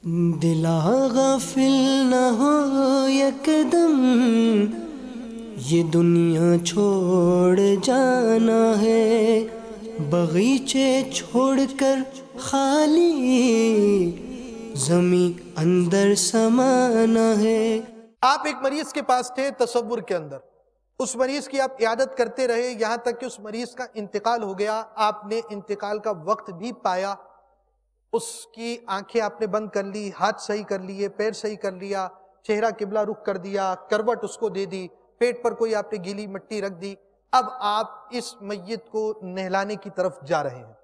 دلا غافل نہ ہو یکدم، یہ دنیا چھوڑ جانا ہے، باغیچے چھوڑ کر خالی زمین اندر سمانا ہے۔ آپ ایک مریض کے پاس تھے تصور کے اندر، اس مریض کی آپ عیادت کرتے رہے یہاں تک کہ اس مریض کا انتقال ہو گیا۔ آپ نے انتقال کا وقت بھی پایا، اس کی آنکھیں آپ نے بند کر لی، ہاتھ صحیح کر لیے، پیر صحیح کر لیا، چہرہ قبلہ رخ کر دیا، کروٹ اس کو دے دی، پیٹ پر کوئی آپ نے گیلی مٹی رکھ دی۔ اب آپ اس میت کو نہلانے کی طرف جا رہے ہیں۔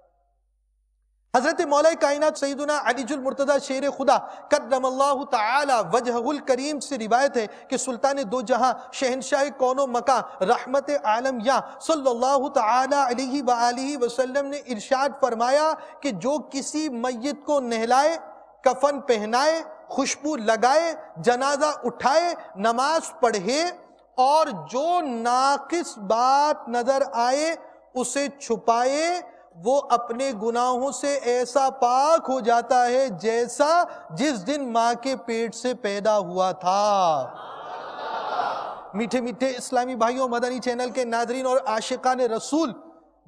حضرت مولا کائنات سیدنا علی المرتضی شیر خدا کرم اللہ تعالی وجہہ الکریم سے روایت ہے کہ سلطان دو جہاں شہنشاہ کون و مکان رحمت عالم یا صلی اللہ تعالی علیہ وآلہ وسلم نے ارشاد فرمایا کہ جو کسی میت کو نہلائے، کفن پہنائے، خوشبو لگائے، جنازہ اٹھائے، نماز پڑھے اور جو ناقص بات نظر آئے اسے چھپائے، وہ اپنے گناہوں سے ایسا پاک ہو جاتا ہے جیسا جس دن ماں کے پیٹ سے پیدا ہوا تھا۔ میٹھے میٹھے اسلامی بھائیوں، مدنی چینل کے ناظرین اور عاشقان رسول،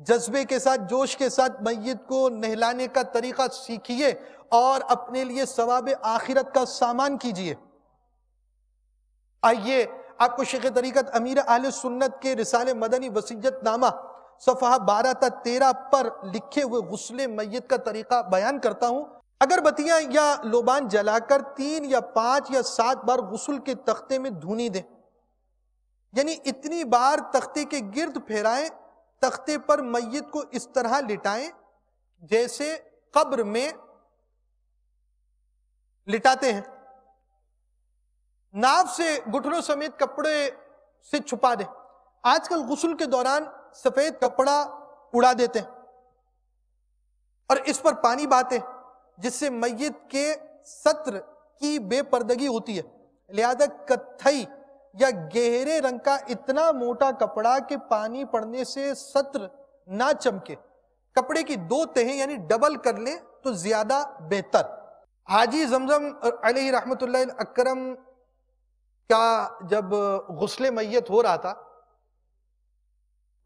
جذبے کے ساتھ، جوش کے ساتھ میت کو نہلانے کا طریقہ سیکھیے اور اپنے لیے ثواب آخرت کا سامان کیجئے۔ آئیے آپ کو شیخ طریقت امیر اہل سنت کے رسالہ مدنی وصیت نامہ صفحہ 12 تا 13 پر لکھے ہوئے غسل میت کا طریقہ بیان کرتا ہوں۔ اگر بتیاں یا لوبان جلا کر 3 یا 5 یا 7 بار غسل کے تختے میں دھونی دیں، یعنی اتنی بار تختے کے گرد پھیرائیں، تختے پر میت کو اس طرح لٹائیں جیسے قبر میں لٹاتے ہیں، ناف سے گھٹنوں سمیت کپڑے سے چھپا دیں۔ آج کل غسل کے دوران سفید کپڑا اڑا دیتے ہیں اور اس پر پانی بہاتے ہیں، جس سے میت کے ستر کی بے پردگی ہوتی ہے۔ لہذا کتھئی یا گہرے رنگ کا اتنا موٹا کپڑا کہ پانی پڑنے سے ستر نہ چمکے، کپڑے کی 2 تہیں یعنی ڈبل کر لیں تو زیادہ بہتر۔ حاجی زمزم علیہ رحمت اللہ اکرم کا جب غسل میت ہو رہا تھا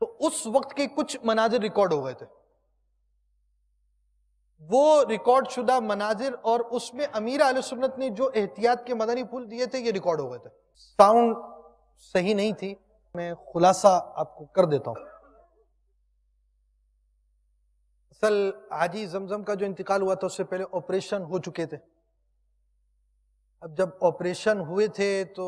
تو اس وقت کے کچھ مناظر ریکارڈ ہو گئے تھے، وہ ریکارڈ شدہ مناظر، اور اس میں امیر اہل سنت نے جو احتیاط کے مدنی پھول دیے تھے یہ ریکارڈ ہو گئے تھے۔ ساؤنڈ صحیح نہیں تھی، میں خلاصہ آپ کو کر دیتا ہوں۔ اصل حاجی زمزم کا جو انتقال ہوا تھا اس سے پہلے آپریشن ہو چکے تھے۔ اب جب آپریشن ہوئے تھے تو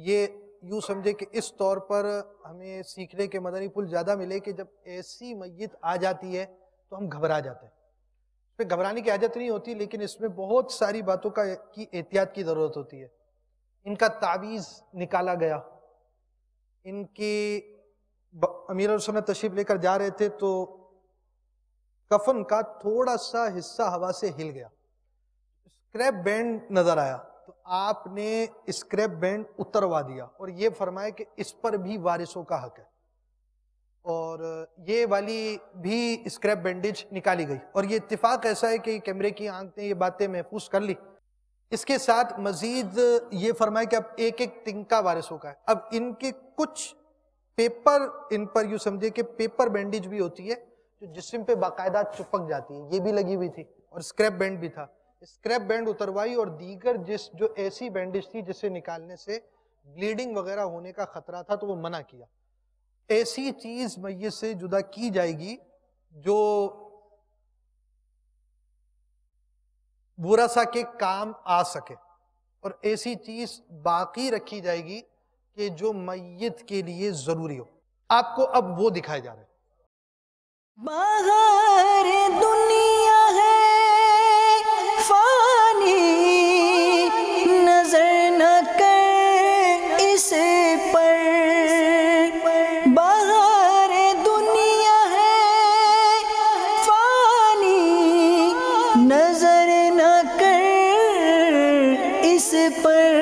یہ یوں سمجھے کہ اس طور پر ہمیں سیکھنے کے مدنی پھول زیادہ ملے کہ جب ایسی میت آ جاتی ہے تو ہم گھبرا جاتے ہیں۔ اس پہ گھبرانے کی حاجت نہیں ہوتی، لیکن اس میں بہت ساری باتوں کی احتیاط کی ضرورت ہوتی ہے۔ ان کا تعویذ نکالا گیا، ان کی امیر السنت تشریف لے کر جا رہے تھے تو کفن کا تھوڑا سا حصہ ہوا سے ہل گیا، اسکریپ بینڈ نظر آیا تو آپ نے اسکریپ بینڈ اتروا دیا اور یہ فرمایا کہ اس پر بھی وارثوں کا حق ہے، اور یہ والی بھی اسکریپ بینڈیج نکالی گئی، اور یہ اتفاق ایسا ہے کہ کیمرے کی آنکھ نے یہ باتیں محفوظ کر لی۔ اس کے ساتھ مزید یہ فرمایا کہ اب ایک ایک تنکا وارثوں کا ہے۔ اب ان کے کچھ پیپر، ان پر یوں سمجھے کہ پیپر بینڈیج بھی ہوتی ہے جو جسم پہ باقاعدہ چپک جاتی ہے، یہ بھی لگی ہوئی تھی اور اسکریپ بینڈ بھی تھا۔ اسکریپ بینڈ اتروائی اور دیگر جو ایسی بینڈیج تھی جسے نکالنے سے بلیڈنگ وغیرہ ہونے کا خطرہ تھا تو وہ منع کیا۔ ایسی چیز میت سے جدا کی جائے گی جو ورثہ کے کام آ سکے، اور ایسی چیز باقی رکھی جائے گی کہ جو میت کے لیے ضروری ہو۔ آپ کو اب وہ دکھائے جا رہے ہیں۔ باہر دنیا ہے فانی، نظر نہ کر اس پر، باہر دنیا ہے فانی، نظر نہ کر اس پر،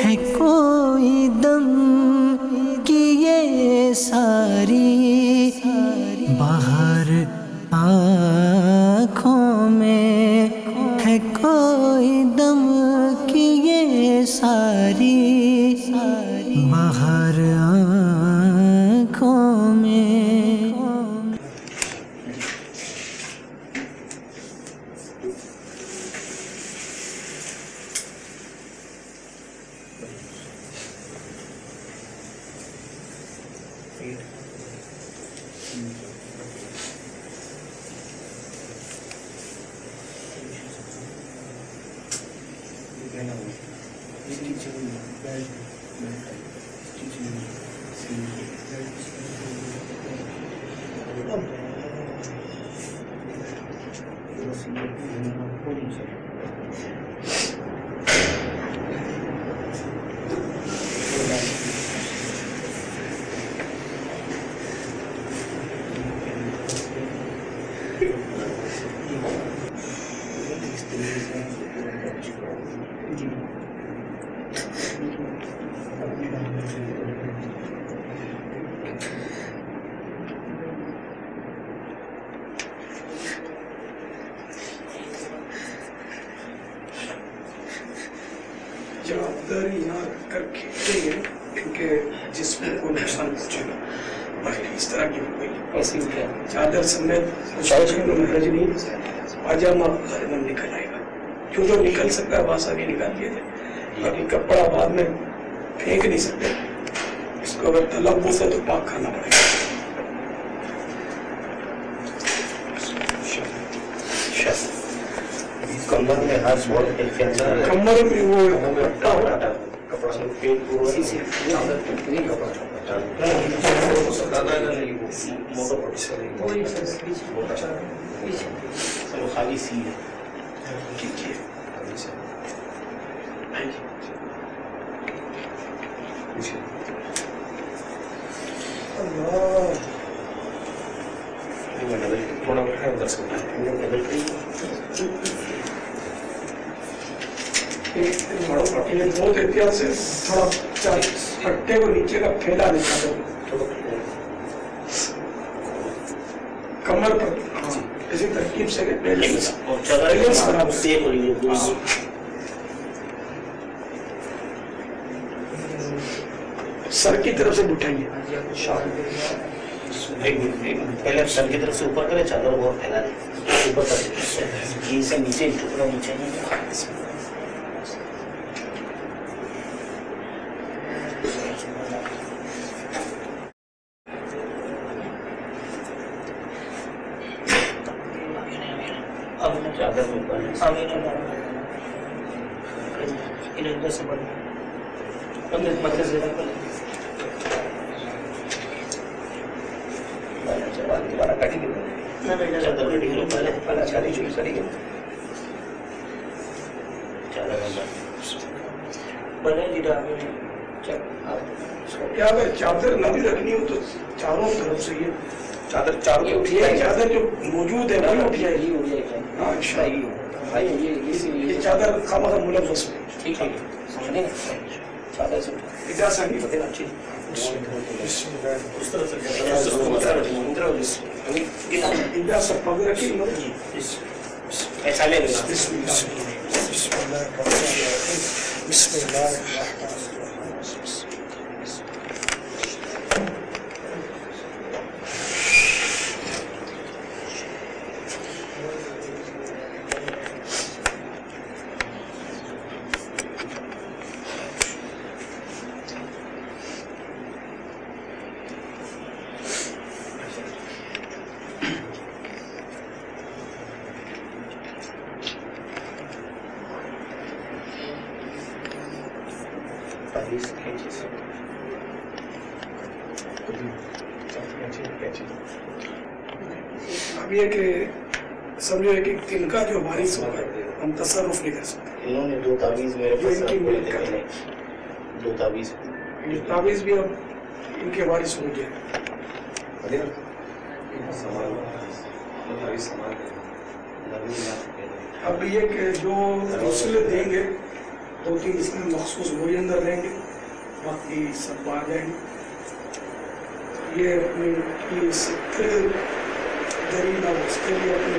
ہے کوئی دم کی یہ ساری باہر آنکھوں میں، ہے کوئی دم کی یہ ساری بہار آنکھوں میں. چادر یہاں رکھ کر کھینچیں گے کیونکہ جسم کو نقصان پہنچے گا. باقی اس طرح کی ہو گئی چادر سمیت حرج نہیں. پاجامہ غالباً نکل آئے گا جو جو نکل سکتا ہے وہاں بھی نکال دیا جائے. باقی کپڑا بعد میں پھینک نہیں سکتے. اس کو اگر تلوث ہے تو پاک کرنا پڑے گا. کمر میں ہاتھ بہت کمر میں وہ کپڑا ہوتا ہے. خالی سی ہے. تھوڑا بہت احتیاط سے تھوڑا پٹے کو نیچے کا پھیلا نہیں چاہتے. کمر پر اسی ترکیب سے سر کی طرف سے اٹھائیے. پہلے سر کی طرف سے اوپر کرے, چادر بہت پھیلا دے اوپر کر سے نیچے ٹکڑا نیچے. چادر اوپر ادھر سے بڑھ مدد سے دوبارہ کاٹی گئی. چادر کٹی گئی پہلے شادی شروع کری گئی. چادر بنے جی کیا اگر چادر نہ بھی رکھنی ہو تو چاروں طرف سے یہ چادر چاروں کی اٹھی جائے. چادر جو موجود ہے وہی اٹھ جائے گی. ہاں یہ چادر خامخواہ ملوث ہے. ٹھیک ہے چادر سے اجازت نہیں پتہ اچھی. اجازت پگ رکھی ایسا لے بسم اللہ. اب یہ کہ سمجھو کہ ان کا جو وارث ہوگا ہم تصرف نہیں کر سکتے. انہوں نے 2 تعویذ میرے پاس 2 تعویذ. یہ تعویذ بھی اب ان کے وارث ہو گیا. اب یہ کہ جو غسل دیں گے 2-3 اس میں مخصوص وہی اندر رہیں گے, باقی سب باہر جائیں گے. یہ اپنی درینا اس کے لیے اپنے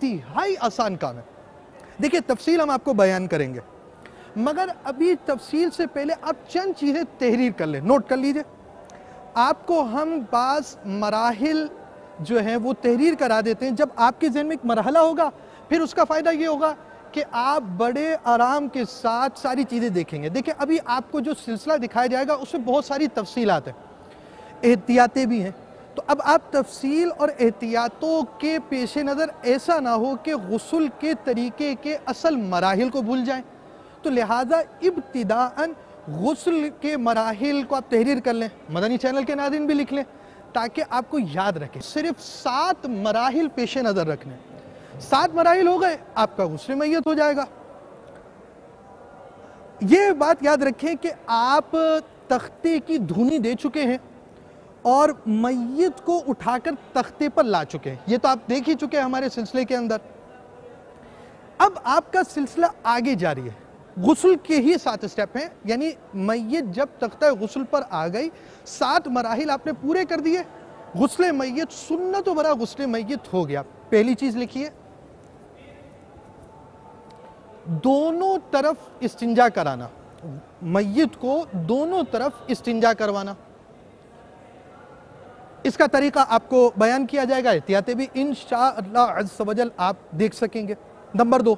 انتہائی آسان کام ہے. دیکھیں تفصیل ہم آپ کو بیان کریں گے، مگر ابھی تفصیل سے پہلے آپ چند چیزیں تحریر کر لیں، نوٹ کر لیجئے. آپ کو ہم بعض مراحل جو ہیں وہ تحریر کرا دیتے ہیں. جب آپ کے ذہن میں ایک مرحلہ ہوگا پھر اس کا فائدہ یہ ہوگا کہ آپ بڑے آرام کے ساتھ ساری چیزیں دیکھیں گے. دیکھیں ابھی آپ کو جو سلسلہ دکھایا جائے گا اس میں بہت ساری تفصیلات ہیں، احتیاطیں بھی ہیں. تو اب آپ تفصیل اور احتیاطوں کے پیش نظر ایسا نہ ہو کہ غسل کے طریقے کے اصل مراحل کو بھول جائیں. تو لہٰذا ابتداءً غسل کے مراحل کو آپ تحریر کر لیں، مدنی چینل کے ناظرین بھی لکھ لیں تاکہ آپ کو یاد رکھیں. صرف 7 مراحل پیش نظر رکھنے. 7 مراحل ہو گئے آپ کا غسل میت ہو جائے گا. یہ بات یاد رکھیں کہ آپ تختے کی دھونی دے چکے ہیں اور میت کو اٹھا کر تختے پر لا چکے ہیں. یہ تو آپ دیکھ ہی چکے ہیں ہمارے سلسلے کے اندر. اب آپ کا سلسلہ آگے جاری ہے. غسل کے ہی 7 سٹیپ ہیں، یعنی میت جب تختہ غسل پر آ گئی 7 مراحل آپ نے پورے کر دیے. غسل میت سنت و برا غسل میت ہو گیا. پہلی چیز لکھیے، دونوں طرف استنجا کرانا. میت کو دونوں طرف استنجا کروانا. اس کا طریقہ آپ کو بیان کیا جائے گا، احتیاطیں بھی انشاءاللہ عز و جل آپ دیکھ سکیں گے. نمبر 2،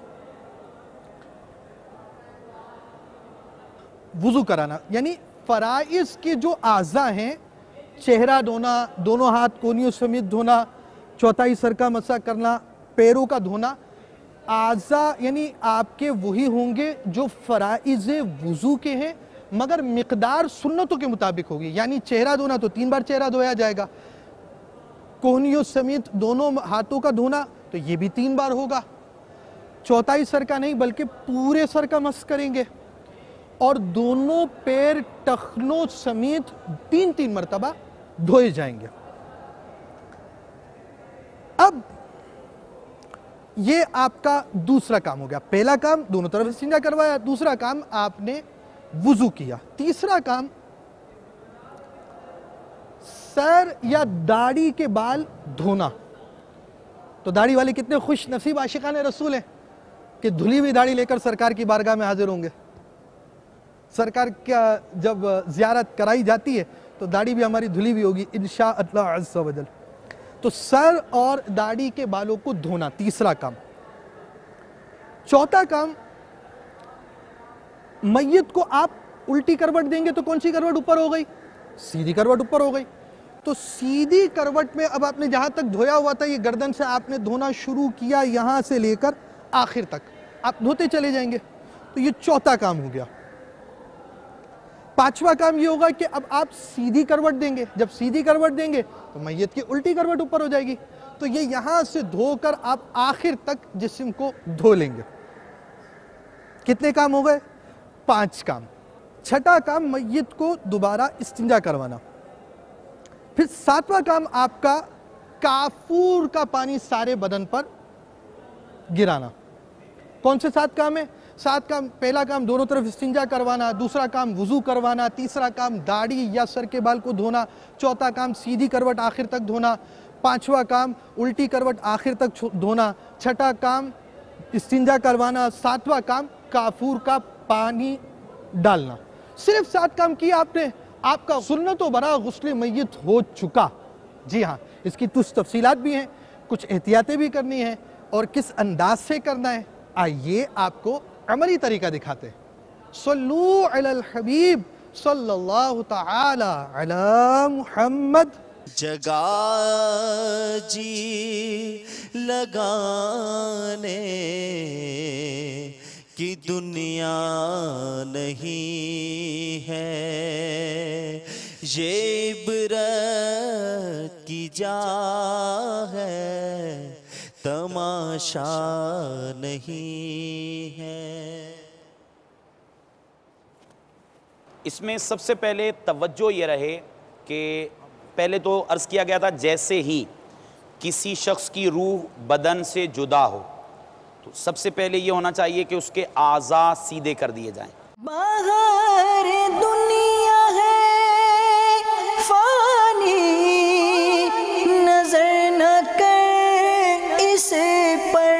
وضو کرانا. یعنی فرائض کے جو اعضاء ہیں، چہرہ دھونا، دونوں ہاتھ کونیوں سمیت دھونا، چوتھائی سر کا مسح کرنا، پیروں کا دھونا، اعضاء یعنی آپ کے وہی ہوں گے جو فرائض وضو کے ہیں، مگر مقدار سنتوں کے مطابق ہوگی. یعنی چہرہ دھونا تو 3 بار چہرہ دھویا جائے گا، کوہنیوں سمیت دونوں ہاتھوں کا دھونا تو یہ بھی 3 بار ہوگا. چوتھائی سر کا نہیں بلکہ پورے سر کا مسح کریں گے، اور دونوں پیر ٹخنوں سمیت 3 مرتبہ دھوئے جائیں گے. اب یہ آپ کا دوسرا کام ہو گیا. پہلا کام دونوں طرف استنجا کروایا، دوسرا کام آپ نے وضو کیا. تیسرا کام سر یا داڑھی کے بال دھونا. تو داڑھی والے کتنے خوش نصیب عاشقان رسول ہیں کہ دھلی ہوئی داڑھی لے کر سرکار کی بارگاہ میں حاضر ہوں گے. سرکار کا جب زیارت کرائی جاتی ہے تو داڑھی بھی ہماری دھلی ہوئی ہوگی انشاءاللہ عز و جل. تو سر اور داڑھی کے بالوں کو دھونا تیسرا کام. چوتھا کام، میت کو آپ الٹی کروٹ دیں گے تو کون سی کروٹ اوپر ہو گئی؟ سیدھی کروٹ اوپر ہو گئی. تو سیدھی کروٹ میں اب آپ نے جہاں تک دھویا ہوا تھا یہ گردن سے آپ نے دھونا شروع کیا، یہاں سے لے کر آخر تک آپ دھوتے چلے جائیں گے. تو یہ چوتھا کام ہو گیا. پانچواں کام یہ ہوگا کہ اب آپ سیدھی کروٹ دیں گے. جب سیدھی کروٹ دیں گے تو میت کی الٹی کروٹ اوپر ہو جائے گی. تو یہ یہاں سے دھو کر آپ آخر تک جسم کو دھو لیں گے. کتنے کام ہو گئے؟ 5 کام. چھٹا کام میت کو دوبارہ استنجا کروانا. پھر 7واں کام آپ کا کافور کا پانی سارے بدن پر گرانا. کون سے 7 کام ہیں؟ 7 کام. پہلا کام دونوں طرف استنجا کروانا، دوسرا کام وضو کروانا، تیسرا کام داڑھی یا سر کے بال کو دھونا، چوتھا کام سیدھی کروٹ آخر تک دھونا، 5واں کام الٹی کروٹ آخر تک دھونا، چھٹا کام استنجا کروانا، 7واں کام کافور کا پانی ڈالنا. صرف 7 کام کیا آپ نے، آپ کا سنت و برا غسل میت ہو چکا. جی ہاں، اس کی کچھ تفصیلات بھی ہیں، کچھ احتیاطیں بھی کرنی ہیں اور کس انداز سے کرنا ہے. آئیے آپ کو عملی طریقہ دکھاتے ہیں. صلو علی الحبیب صلی اللہ تعالی علی محمد. جگہ جی لگانے کی دنیا نہیں ہے، یہ عبرت کی جا ہے، تماشا نہیں ہے. اس میں سب سے پہلے توجہ یہ رہے کہ پہلے تو عرض کیا گیا تھا جیسے ہی کسی شخص کی روح بدن سے جدا ہو تو سب سے پہلے یہ ہونا چاہیے کہ اس کے اعضاء سیدھے کر دیے جائیں. باہر دنیا ہے فانی، نظر نہ کر اسے پر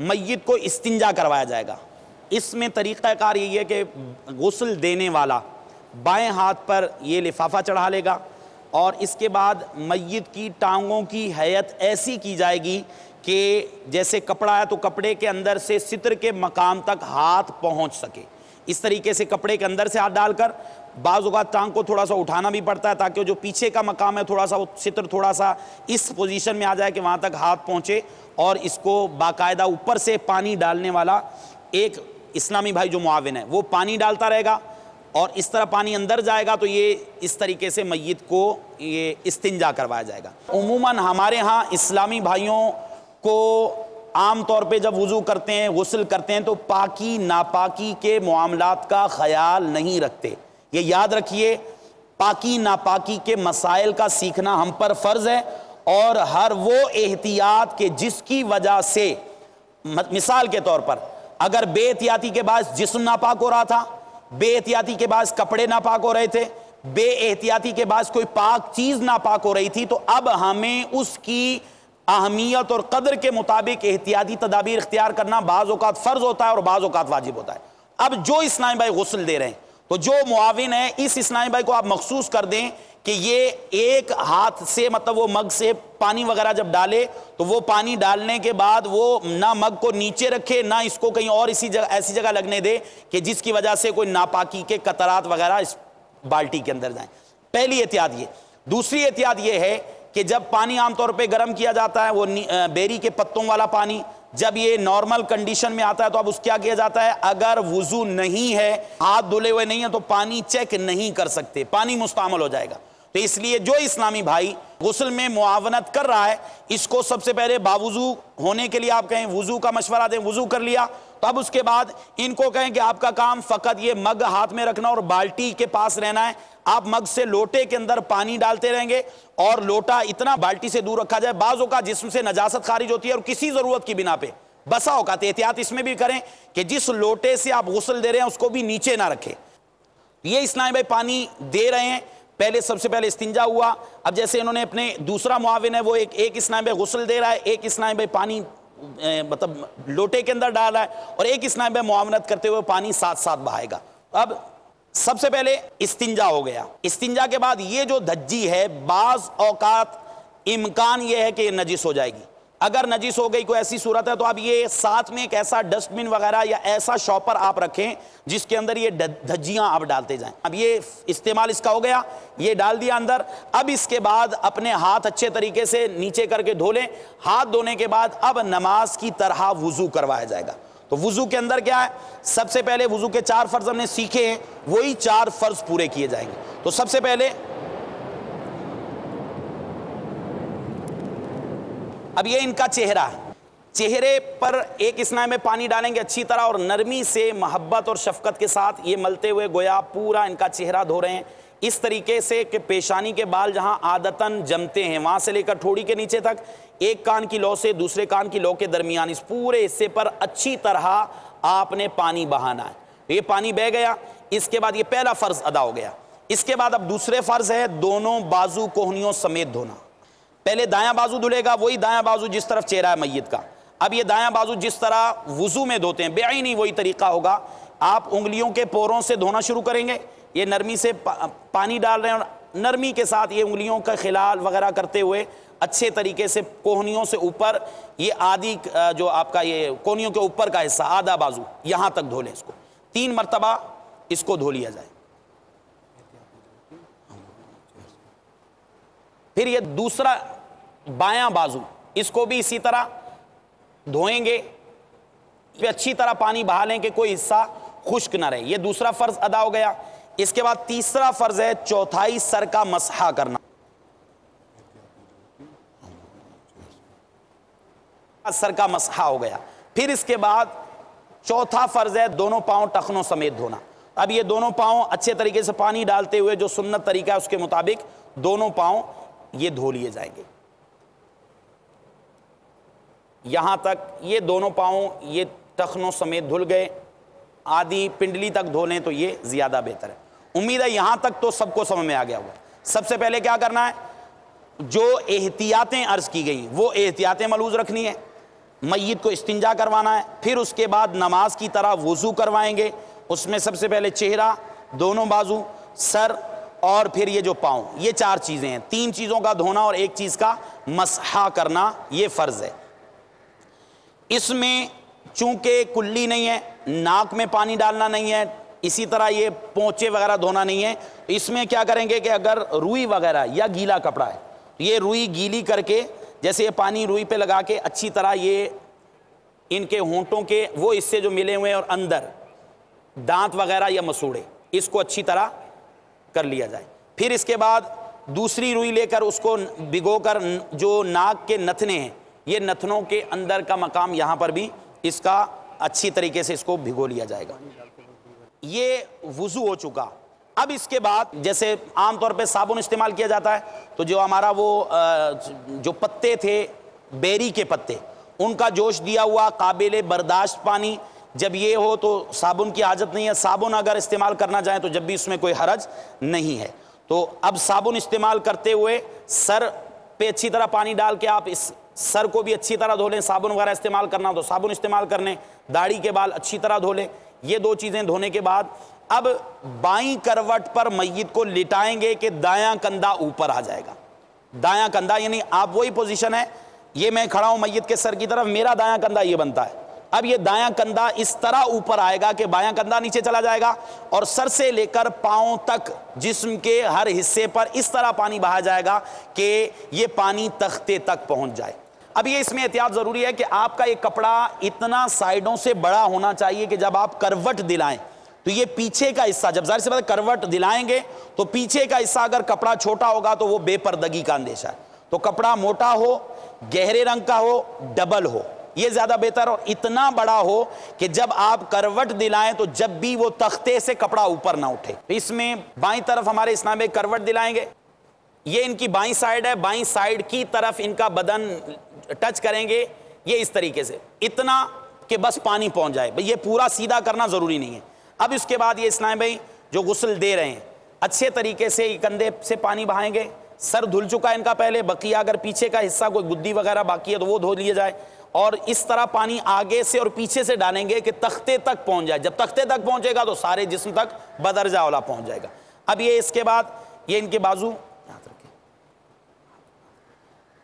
میت کو استنجا کروایا جائے گا۔ اس میں طریقہ کار یہی ہے کہ غسل دینے والا بائیں ہاتھ پر یہ لفافہ چڑھا لے گا، اور اس کے بعد میت کی ٹانگوں کی ہیئت ایسی کی جائے گی کہ جیسے کپڑا ہے تو کپڑے کے اندر سے ستر کے مقام تک ہاتھ پہنچ سکے، اس طریقے سے کپڑے کے اندر سے ہاتھ ڈال کر، بعض اوقات ٹانگ کو تھوڑا سا اٹھانا بھی پڑتا ہے تاکہ جو پیچھے کا مقام ہے تھوڑا سا وہ ستر تھوڑا سا اس پوزیشن میں آ جائے کہ وہاں تک ہاتھ پہنچے، اور اس کو باقاعدہ اوپر سے پانی ڈالنے والا ایک اسلامی بھائی جو معاون ہے وہ پانی ڈالتا رہے گا، اور اس طرح پانی اندر جائے گا تو یہ اس طریقے سے میت کو یہ استنجا کروایا جائے گا۔ عموماً ہمارے ہاں اسلامی بھائیوں کو عام طور پہ جب وضو کرتے ہیں، غسل کرتے ہیں تو پاکی ناپاکی کے معاملات کا خیال نہیں رکھتے۔ یہ یاد رکھیے، پاکی ناپاکی کے مسائل کا سیکھنا ہم پر فرض ہے، اور ہر وہ احتیاط کہ جس کی وجہ سے، مثال کے طور پر اگر بے احتیاطی کے باعث جسم ناپاک ہو رہا تھا، بے احتیاطی کے باعث کپڑے ناپاک ہو رہے تھے، بے احتیاطی کے باعث کوئی پاک چیز ناپاک ہو رہی تھی، تو اب ہمیں اس کی اہمیت اور قدر کے مطابق احتیاطی تدابیر اختیار کرنا بعض اوقات فرض ہوتا ہے اور بعض اوقات واجب ہوتا ہے۔ اب جو اسلامی بھائی غسل دے رہے ہیں تو جو معاون ہے اس اسلامی بھائی کو آپ مخصوص کر دیں کہ یہ ایک ہاتھ سے مطلب وہ مگ سے پانی وغیرہ جب ڈالے تو وہ پانی ڈالنے کے بعد وہ نہ مگ کو نیچے رکھے، نہ اس کو کہیں اور ایسی جگہ لگنے دے کہ جس کی وجہ سے کوئی ناپاکی کے قطرات وغیرہ اس بالٹی کے اندر جائیں۔ پہلی احتیاط یہ۔ دوسری احتیاط یہ ہے کہ جب پانی عام طور پہ گرم کیا جاتا ہے، وہ بیری کے پتوں والا پانی، جب یہ نارمل کنڈیشن میں آتا ہے تو اب اس کیا کیا جاتا ہے، اگر وضو نہیں ہے، ہاتھ دھلے ہوئے نہیں ہیں تو پانی چیک نہیں کر سکتے، پانی مستعمل ہو جائے گا۔ تو اس لیے جو اسلامی بھائی غسل میں معاونت کر رہا ہے اس کو سب سے پہلے باوضو ہونے کے لیے آپ کہیں وضو کا مشورہ دیں، وضو کر لیا تو اب اس کے بعد ان کو کہیں کہ آپ کا کام فقط یہ مگ ہاتھ میں رکھنا اور بالٹی کے پاس رہنا ہے، آپ مگ سے لوٹے کے اندر پانی ڈالتے رہیں گے اور لوٹا اتنا بالٹی سے دور رکھا جائے۔ بعض اوقات جسم سے نجاست خارج ہوتی ہے اور کسی ضرورت کی بنا پہ بسا اوقات احتیاط اس میں بھی کریں کہ جس لوٹے سے آپ غسل دے رہے ہیں اس کو بھی نیچے نہ رکھیں۔ یہ اسلامی بھائی پانی دے رہے ہیں، پہلے سب سے پہلے استنجا ہوا، اب جیسے انہوں نے اپنے دوسرا معاون ہے وہ ایک اسلامی بھائی غسل دے رہا ہے، ایک اسلامی بھائی پانی مطلب لوٹے کے اندر ڈال رہا ہے، اور ایک اسلامی بھائی معاونت کرتے ہوئے پانی ساتھ ساتھ بہائے گا۔ اب سب سے پہلے استنجا ہو گیا، استنجا کے بعد یہ جو دھجی ہے بعض اوقات امکان یہ ہے کہ یہ نجس ہو جائے گی، اگر نجس ہو گئی کوئی ایسی صورت ہے تو اب یہ ساتھ میں ایک ایسا ڈسٹ بن وغیرہ یا ایسا شاپر آپ رکھیں جس کے اندر یہ دھجیاں آپ ڈالتے جائیں۔ اب یہ استعمال اس کا ہو گیا، یہ ڈال دیا اندر، اب اس کے بعد اپنے ہاتھ اچھے طریقے سے نیچے کر کے دھو لیں۔ ہاتھ دھونے کے بعد اب نماز کی طرح وضو کروایا جائے گا۔ تو وضو کے اندر کیا ہے، سب سے پہلے وضو کے 4 فرض ہم نے سیکھے ہیں، وہی 4 فرض پورے کیے جائیں گے۔ تو سب سے پہلے اب یہ ان کا چہرہ ہے، چہرے پر ایک اسلامی میں پانی ڈالیں گے اچھی طرح اور نرمی سے محبت اور شفقت کے ساتھ یہ ملتے ہوئے گویا پورا ان کا چہرہ دھو رہے ہیں، اس طریقے سے کہ پیشانی کے بال جہاں عادتاً جمتے ہیں وہاں سے لے کر ٹھوڑی کے نیچے تک، ایک کان کی لو سے دوسرے کان کی لو کے درمیان اس پورے حصے پر اچھی طرح آپ نے پانی بہانا ہے۔ یہ پانی بہہ گیا، اس کے بعد یہ پہلا فرض ادا ہو گیا۔ اس کے بعد اب دوسرے فرض ہے دونوں بازو کوہنیوں سمیت دھونا۔ پہلے دایاں بازو دھلے گا، وہی دایاں بازو جس طرف چہرہ ہے میت کا۔ اب یہ دایاں بازو جس طرح وضو میں دھوتے ہیں بعینی وہی طریقہ ہوگا، آپ انگلیوں کے پوروں سے دھونا شروع کریں گے، یہ نرمی سے پانی ڈال رہے ہیں اور نرمی کے ساتھ یہ انگلیوں کا خلال وغیرہ کرتے ہوئے اچھے طریقے سے کوہنیوں سے اوپر، یہ آدھی جو آپ کا یہ کوہنیوں کے اوپر کا حصہ آدھا بازو یہاں تک دھو لیں، اس کو 3 مرتبہ اس کو دھو لیا جائے۔ پھر یہ دوسرا بایاں بازو، اس کو بھی اسی طرح دھوئیں گے، پھر اچھی طرح پانی بہا لیں کہ کوئی حصہ خشک نہ رہے۔ یہ دوسرا فرض ادا ہو گیا۔ اس کے بعد تیسرا فرض ہے چوتھائی سر کا مسح کرنا، سر کا مسح ہو گیا۔ پھر اس کے بعد چوتھا فرض ہے دونوں پاؤں ٹخنوں سمیت دھونا۔ اب یہ دونوں پاؤں اچھے طریقے سے پانی ڈالتے ہوئے جو سنت طریقہ ہے اس کے مطابق دونوں پاؤں یہ دھو لیے جائیں گے، یہاں تک یہ دونوں پاؤں یہ ٹخنوں سمیت دھل گئے، آدھی پنڈلی تک دھو لیں تو یہ زیادہ بہتر ہے۔ امید ہے یہاں تک تو سب کو سمجھ میں آ گیا ہوگا۔ سب سے پہلے کیا کرنا ہے، جو احتیاطیں عرض کی گئی وہ احتیاطیں ملحوظ رکھنی ہے۔ میت کو استنجا کروانا ہے، پھر اس کے بعد نماز کی طرح وضو کروائیں گے، اس میں سب سے پہلے چہرہ، دونوں بازو، سر اور پھر یہ جو پاؤں، یہ 4 چیزیں ہیں، 3 چیزوں کا دھونا اور 1 چیز کا مسح کرنا یہ فرض ہے۔ اس میں چونکہ کلی نہیں ہے، ناک میں پانی ڈالنا نہیں ہے، اسی طرح یہ پونچے وغیرہ دھونا نہیں ہے، اس میں کیا کریں گے کہ اگر روئی وغیرہ یا گیلا کپڑا ہے، یہ روئی گیلی کر کے جیسے یہ پانی روئی پہ لگا کے اچھی طرح یہ ان کے ہونٹوں کے وہ حصے جو ملے ہوئے ہیں اور اندر دانت وغیرہ یا مسوڑے، اس کو اچھی طرح کر لیا جائے۔ پھر اس کے بعد دوسری روئی لے کر اس کو بھگو کر جو ناک کے نتنے ہیں، یہ نتنوں کے اندر کا مقام یہاں پر بھی اس کا اچھی طریقے سے اس کو بھگو لیا جائے گا۔ یہ وضو ہو چکا۔ اب اس کے بعد جیسے عام طور پہ صابن استعمال کیا جاتا ہے، تو جو ہمارا وہ جو پتے تھے بیری کے پتے، ان کا جوش دیا ہوا قابل برداشت پانی جب یہ ہو تو صابن کی حاجت نہیں ہے، صابن اگر استعمال کرنا چاہیں تو جب بھی اس میں کوئی حرج نہیں ہے۔ تو اب صابن استعمال کرتے ہوئے سر پہ اچھی طرح پانی ڈال کے آپ اس سر کو بھی اچھی طرح دھو لیں، صابن وغیرہ استعمال کرنا تو صابن استعمال کر لیں، داڑھی کے بال اچھی طرح دھو لیں۔ یہ 2 چیزیں دھونے کے بعد اب بائیں کروٹ پر میت کو لٹائیں گے کہ دایاں کندھا اوپر آ جائے گا۔ دایاں کندھا یعنی آپ وہی پوزیشن ہے، یہ میں کھڑا ہوں میت کے سر کی طرف، میرا دایاں کندھا یہ بنتا ہے، اب یہ دایاں کندھا اس طرح اوپر آئے گا کہ بایاں کندھا نیچے چلا جائے گا اور سر سے لے کر پاؤں تک جسم کے ہر حصے پر اس طرح پانی بہا جائے گا کہ یہ پانی تختے تک پہنچ جائے۔ اب یہ اس میں احتیاط ضروری ہے کہ آپ کا یہ کپڑا اتنا سائیڈوں سے بڑا ہونا چاہیے کہ جب آپ کروٹ دلائیں تو یہ پیچھے کا حصہ، جب ظاہر سی بات ہے کروٹ دلائیں گے تو پیچھے کا حصہ اگر کپڑا چھوٹا ہوگا تو وہ بے پردگی کا اندیشہ ہے، تو کپڑا موٹا ہو، گہرے رنگ کا ہو، ڈبل ہو، یہ زیادہ بہتر، اور اتنا بڑا ہو کہ جب آپ کروٹ دلائیں تو جب بھی وہ تختے سے کپڑا اوپر نہ اٹھے۔ اس میں بائیں طرف ہمارے اسلام میں کروٹ دلائیں گے، یہ ان کی بائیں سائیڈ ہے، بائیں سائیڈ کی طرف ان کا بدن ٹچ کریں گے، یہ اس طریقے سے اتنا کہ بس پانی پہنچ جائے، یہ پورا سیدھا کرنا ضروری نہیں ہے۔ اب اس کے بعد یہ اسلام بھائی جو غسل دے رہے ہیں اچھے طریقے سے کندھے سے پانی بہائیں گے، سر دھل چکا ہے ان کا پہلے، بقیہ اگر پیچھے کا حصہ کوئی گدی وغیرہ باقی ہے تو وہ دھو لیا جائے، اور اس طرح پانی آگے سے اور پیچھے سے ڈالیں گے کہ تختے تک پہنچ جائے، جب تختے تک پہنچے گا تو سارے جسم تک بدرجہ اولا پہنچ جائے گا۔ اب یہ اس کے بعد یہ ان کے بازو،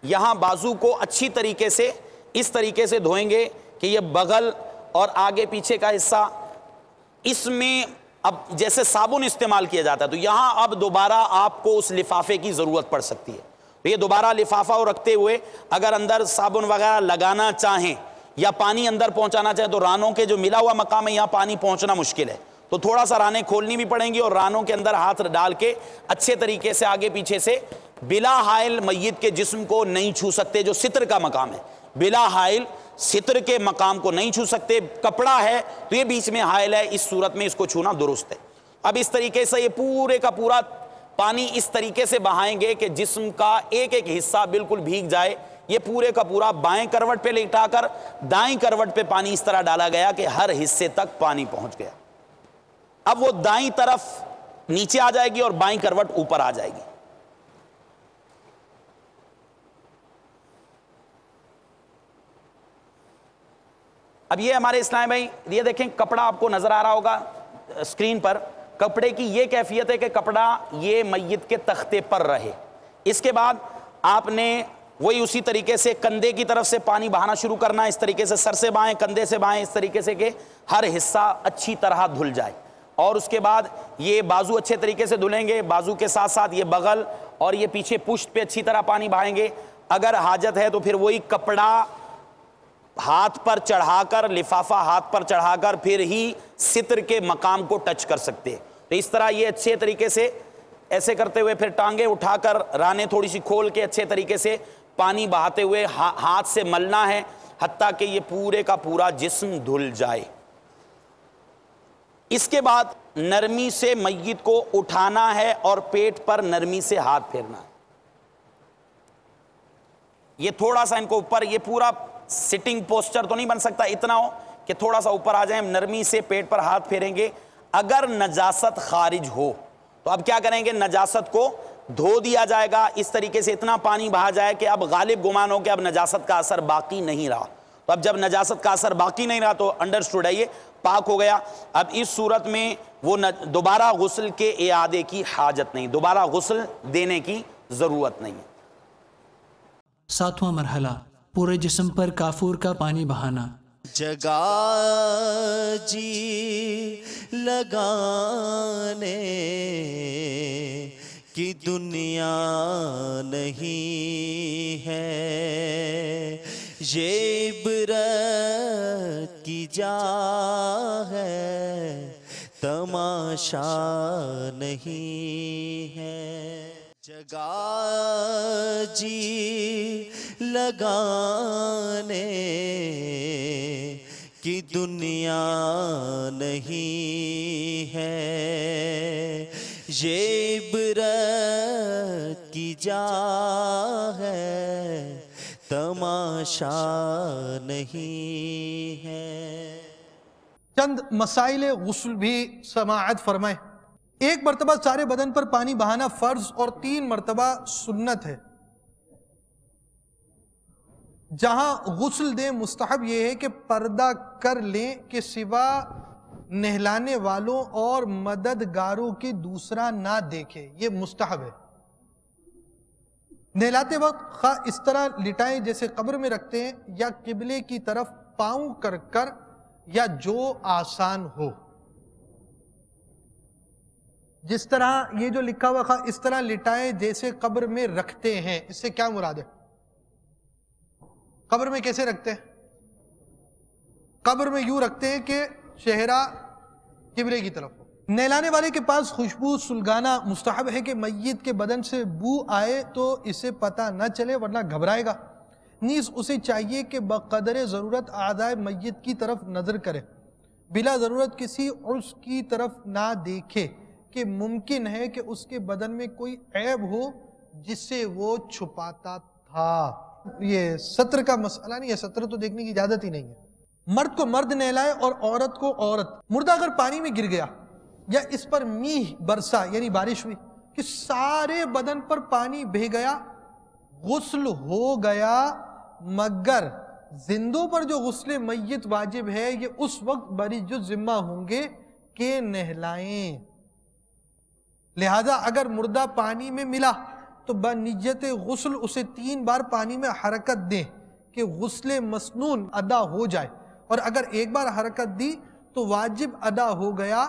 یہاں بازو کو اچھی طریقے سے اس طریقے سے دھوئیں گے کہ یہ بغل اور آگے پیچھے کا حصہ، اس میں اب جیسے صابن استعمال کیا جاتا ہے تو یہاں اب دوبارہ آپ کو اس لفافے کی ضرورت پڑ سکتی ہے، تو یہ دوبارہ لفافہ رکھتے ہوئے اگر اندر صابن وغیرہ لگانا چاہیں یا پانی اندر پہنچانا چاہیں تو رانوں کے جو ملا ہوا مقام ہے یہاں پانی پہنچنا مشکل ہے، تو تھوڑا سا رانیں کھولنی بھی پڑیں گی اور رانوں کے اندر ہاتھ ڈال کے اچھے طریقے سے آگے پیچھے سے بلا حائل میت کے جسم کو نہیں چھو سکتے، جو ستر کا مقام ہے بلا حائل ستر کے مقام کو نہیں چھو سکتے، کپڑا ہے تو یہ بیچ میں حائل ہے، اس صورت میں اس کو چھونا درست ہے۔ اب اس طریقے سے یہ پورے کا پورا پانی اس طریقے سے بہائیں گے کہ جسم کا ایک ایک حصہ بالکل بھیگ جائے، یہ پورے کا پورا بائیں کروٹ پہ لٹا کر دائیں کروٹ پہ پانی اس طرح ڈالا گیا کہ ہر حصے تک پانی پہنچ گیا۔ اب وہ دائیں طرف نیچے آ جائے گی اور بائیں کروٹ اوپر آ جائے گی۔ اب یہ ہمارے اسلام بھائی یہ دیکھیں کپڑا آپ کو نظر آ رہا ہوگا اسکرین پر، کپڑے کی یہ کیفیت ہے کہ کپڑا یہ میت کے تختے پر رہے۔ اس کے بعد آپ نے وہی اسی طریقے سے کندھے کی طرف سے پانی بہانا شروع کرنا ہے، اس طریقے سے سر سے بائیں، کندھے سے بائیں، اس طریقے سے کہ ہر حصہ اچھی طرح دھل جائے، اور اس کے بعد یہ بازو اچھے طریقے سے دھلیں گے، بازو کے ساتھ ساتھ یہ بغل اور یہ پیچھے پشت پہ اچھی طرح پانی بہائیں گے۔ اگر حاجت ہے تو پھر وہی کپڑا ہاتھ پر چڑھا کر، لفافہ ہاتھ پر چڑھا کر پھر ہی ستر کے مقام کو ٹچ کر سکتے ہیں، تو اس طرح یہ اچھے طریقے سے ایسے کرتے ہوئے پھر ٹانگیں اٹھا کر رانے تھوڑی سی کھول کے اچھے طریقے سے پانی بہاتے ہوئے ہاتھ سے ملنا ہے حتیٰ کہ یہ پورے کا پورا جسم دھل جائے۔ اس کے بعد نرمی سے میت کو اٹھانا ہے اور پیٹ پر نرمی سے ہاتھ پھیرنا ہے، یہ تھوڑا سا ان کو اوپر، یہ پورا سٹنگ پوسچر تو نہیں بن سکتا، اتنا ہو کہ تھوڑا سا اوپر آ جائیں، نرمی سے پیٹ پر ہاتھ پھیریں گے۔ اگر نجاست خارج ہو تو اب کیا کریں گے، نجاست کو دھو دیا جائے گا، اس طریقے سے اتنا پانی بہا جائے کہ اب غالب گمان ہو کہ اب نجاست کا اثر باقی نہیں رہا، تو اب جب نجاست کا اثر باقی نہیں رہا تو انڈرسٹوڈ ہے یہ پاک ہو گیا. اب اس صورت میں وہ دوبارہ غسل کے اعادے کی حاجت نہیں, دوبارہ غسل دینے کی ضرورت نہیں ہے. 7واں مرحلہ پورے جسم پر کافور کا پانی بہانا. جگہ جی لگانے کی دنیا نہیں ہے, یہ عبرت کی جا ہے, تماشا نہیں ہے. جگہ جی لگانے کی دنیا نہیں ہے, یہ عبرت کی جا ہے, تماشا نہیں ہے. چند مسائل غسل بھی سماعت فرمائیں. ایک مرتبہ سارے بدن پر پانی بہانا فرض اور 3 مرتبہ سنت ہے. جہاں غسل دیں مستحب یہ ہے کہ پردہ کر لیں کہ سوا نہلانے والوں اور مددگاروں کے دوسرا نہ دیکھے, یہ مستحب ہے. نہلاتے وقت خواہ اس طرح لٹائیں جیسے قبر میں رکھتے ہیں, یا قبلے کی طرف پاؤں کر کر, یا جو آسان ہو. جس طرح یہ جو لکھا ہوا خواہ اس طرح لٹائیں جیسے قبر میں رکھتے ہیں, اس سے کیا مراد ہے؟ قبر میں کیسے رکھتے ہیں؟ قبر میں یوں رکھتے ہیں کہ چہرہ قبلے کی طرف ہو. نہلانے والے کے پاس خوشبو سلگانا مستحب ہے کہ میت کے بدن سے بو آئے تو اسے پتہ نہ چلے ورنہ گھبرائے گا. نیز اسے چاہیے کہ بقدر ضرورت اعضائے میت کی طرف نظر کرے, بلا ضرورت کسی عضو کی طرف نہ دیکھے کہ ممکن ہے کہ اس کے بدن میں کوئی عیب ہو جس سے وہ چھپاتا تھا. یہ ستر کا مسئلہ نہیں ہے, ستر تو دیکھنے کی اجازت ہی نہیں ہے. مرد کو مرد نہلائے اور عورت کو عورت. مردہ اگر پانی میں گر گیا یا اس پر میہ برسا یعنی بارش ہوئی کہ سارے بدن پر پانی بہہ گیا, غسل ہو گیا, مگر زندوں پر جو غسل میت واجب ہے یہ اس وقت بری جو ذمہ ہوں گے کہ نہلائیں. لہذا اگر مردہ پانی میں ملا تو بنیت غسل اسے 3 بار پانی میں حرکت دیں کہ غسل مسنون ادا ہو جائے, اور اگر ایک بار حرکت دی تو واجب ادا ہو گیا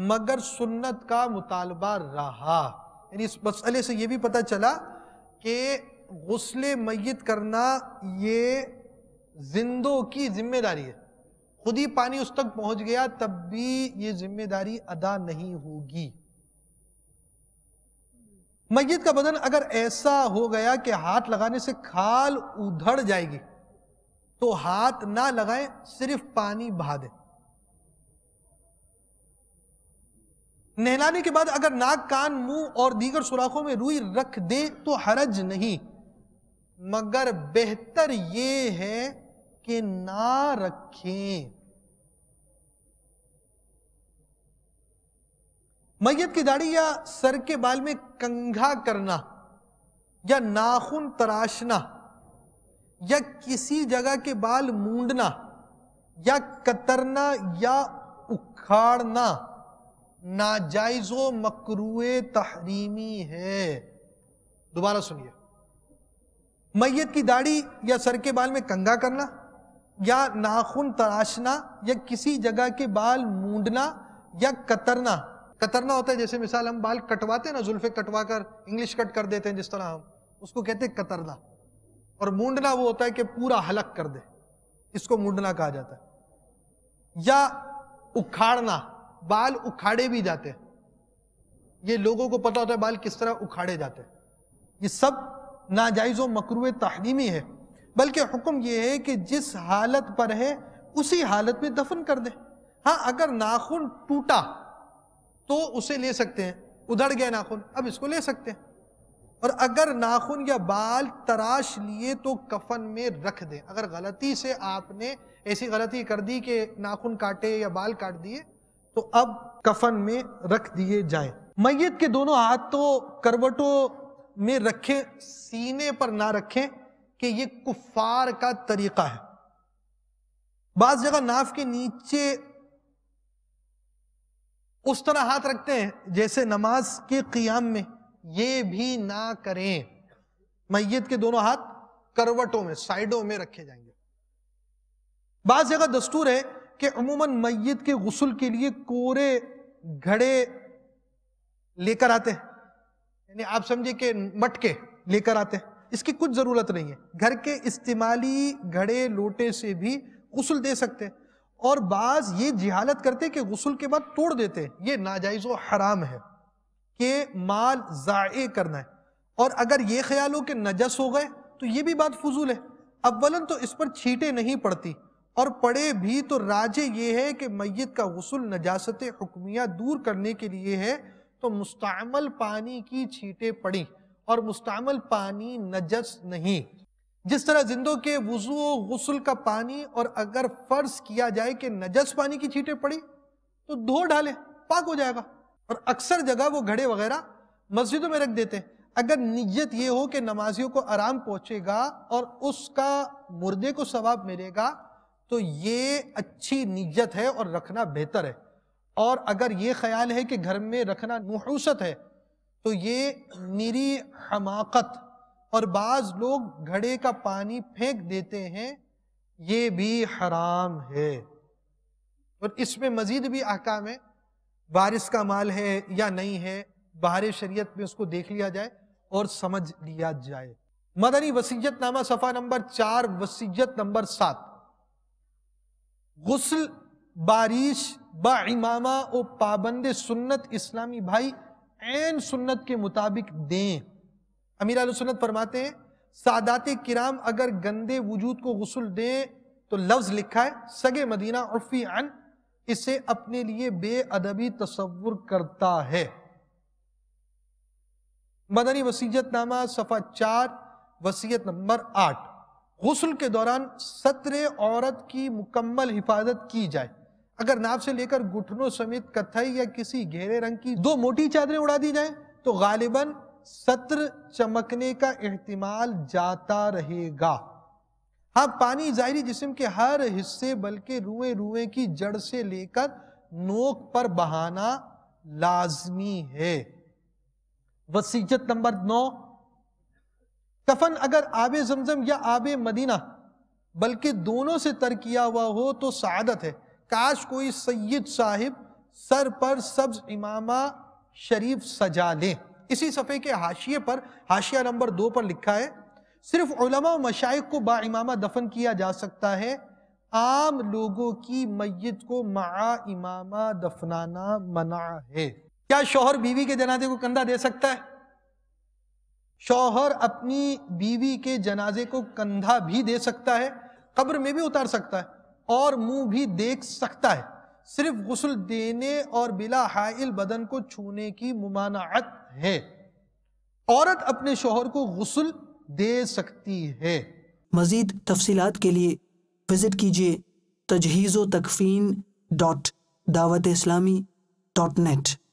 مگر سنت کا مطالبہ رہا. یعنی اس مسئلے سے یہ بھی پتہ چلا کہ غسل میت کرنا یہ زندوں کی ذمہ داری ہے. خود ہی پانی اس تک پہنچ گیا تب بھی یہ ذمہ داری ادا نہیں ہوگی. میت کا بدن اگر ایسا ہو گیا کہ ہاتھ لگانے سے کھال ادھڑ جائے گی تو ہاتھ نہ لگائیں, صرف پانی بہا دیں. نہلانے کے بعد اگر ناک, کان, منہ اور دیگر سوراخوں میں روئی رکھ دیں تو حرج نہیں, مگر بہتر یہ ہے کہ نہ رکھیں. میت کی داڑھی یا سر کے بال میں کنگھا کرنا یا ناخن تراشنا یا کسی جگہ کے بال مونڈنا یا کترنا یا اکھاڑنا ناجائز و مکروہ تحریمی ہے. دوبارہ سنیے, میت کی داڑھی یا سر کے بال میں کنگھا کرنا یا ناخن تراشنا یا کسی جگہ کے بال مونڈنا یا کترنا. کترنا ہوتا ہے جیسے مثال ہم بال کٹواتے ہیں نا, زلفیں کٹوا کر انگلش کٹ کر دیتے ہیں جس طرح, ہم اس کو کہتے ہیں کترنا. اور مونڈنا وہ ہوتا ہے کہ پورا حلق کر دے, اس کو مونڈنا کہا جاتا ہے. یا اکھاڑنا, بال اکھاڑے بھی جاتے ہیں, یہ لوگوں کو پتہ ہوتا ہے بال کس طرح اکھاڑے جاتے ہیں. یہ سب ناجائز و مکروہ تحریمی ہے, بلکہ حکم یہ ہے کہ جس حالت پر ہے اسی حالت میں دفن کر دیں. ہاں اگر ناخن ٹوٹا تو اسے لے سکتے ہیں, ادھڑ گیا ناخن, اب اس کو لے سکتے ہیں. اور اگر ناخن یا بال تراش لیے تو کفن میں رکھ دیں. اگر غلطی سے آپ نے ایسی غلطی کر دی کہ ناخن کاٹے یا بال کاٹ دیے تو اب کفن میں رکھ دیے جائیں. میت کے دونوں ہاتھوں کروٹوں میں رکھیں, سینے پر نہ رکھیں کہ یہ کفار کا طریقہ ہے. بعض جگہ ناف کے نیچے اس طرح ہاتھ رکھتے ہیں جیسے نماز کے قیام میں، یہ بھی نہ کریں. میت کے دونوں ہاتھ کروٹوں میں، سائیڈوں میں رکھے جائیں گے. بعض جگہ دستور ہے کہ عموماً میت کے غسل کے لیے کورے گھڑے لے کر آتے ہیں، یعنی آپ سمجھے کہ مٹکے لے کر آتے ہیں. اس کی کچھ ضرورت نہیں ہے، گھر کے استعمالی گھڑے لوٹے سے بھی غسل دے سکتے ہیں. اور بعض یہ جہالت کرتے کہ غسل کے بعد توڑ دیتے ہیں، یہ ناجائز و حرام ہے کہ مال ضائع کرنا ہے. اور اگر یہ خیال ہو کہ نجس ہو گئے تو یہ بھی بات فضول ہے. اولاً تو اس پر چھینٹیں نہیں پڑتی، اور پڑے بھی تو راجع یہ ہے کہ میت کا غسل نجاست حکمیہ دور کرنے کے لیے ہے، تو مستعمل پانی کی چھینٹیں پڑی، اور مستعمل پانی نجس نہیں. جس طرح زندوں کے وضو و غسل کا پانی، اور اگر فرض کیا جائے کہ نجس پانی کی چھینٹیں پڑی تو دھو ڈالیں، پاک ہو جائے گا. اور اکثر جگہ وہ گھڑے وغیرہ مسجدوں میں رکھ دیتے ہیں. اگر نیت یہ ہو کہ نمازیوں کو آرام پہنچے گا اور اس کا مردے کو ثواب ملے گا تو یہ اچھی نیت ہے اور رکھنا بہتر ہے. اور اگر یہ خیال ہے کہ گھر میں رکھنا نحوست ہے تو یہ نری حماقت، اور بعض لوگ گھڑے کا پانی پھینک دیتے ہیں، یہ بھی حرام ہے. اور اس میں مزید بھی احکام ہے، وارث کا مال ہے یا نہیں ہے، باہر شریعت میں اس کو دیکھ لیا جائے اور سمجھ لیا جائے. مدنی وصیت نامہ صفحہ نمبر 4، وصیت نمبر 7. غسل بارش با امامہ و پابند سنت اسلامی بھائی عین سنت کے مطابق دیں. امیر اہل سنت فرماتے ہیں سادات کرام اگر گندے وجود کو غسل دیں تو لفظ لکھا ہے سگے مدینہ عفی عن، اسے اپنے لیے بے ادبی تصور کرتا ہے. مدنی وصیت نامہ صفحہ 4، وصیت نمبر 8. غسل کے دوران ستر عورت کی مکمل حفاظت کی جائے. اگر ناف سے لے کر گھٹنوں سمیت کتھائی یا کسی گہرے رنگ کی 2 موٹی چادریں اڑا دی جائیں تو غالباً ستر چمکنے کا احتمال جاتا رہے گا. ہاں پانی ظاہری جسم کے ہر حصے بلکہ روئے کی جڑ سے لے کر نوک پر بہانا لازمی ہے. وصیت نمبر 9. کفن اگر آب زمزم یا آب مدینہ بلکہ دونوں سے تر کیا ہوا ہو تو سعادت ہے. کاش کوئی سید صاحب سر پر سبز امامہ شریف سجا لیں. اسی صفحے کے حاشیے پر حاشیہ نمبر 2 پر لکھا ہے صرف علماء و مشائخ کو با امامہ دفن کیا جا سکتا ہے، عام لوگوں کی میت کو مع امامہ دفنانا منع ہے. کیا شوہر بیوی کے جنازے کو کندھا دے سکتا ہے؟ شوہر اپنی بیوی کے جنازے کو کندھا بھی دے سکتا ہے، قبر میں بھی اتار سکتا ہے اور منہ بھی دیکھ سکتا ہے. صرف غسل دینے اور بلا حائل بدن کو چھونے کی ممانعت ہے. عورت اپنے شوہر کو غسل دے سکتی ہے. مزید تفصیلات کے لیے وزٹ کیجیے تجہیز و تکفین .dawat-islami.net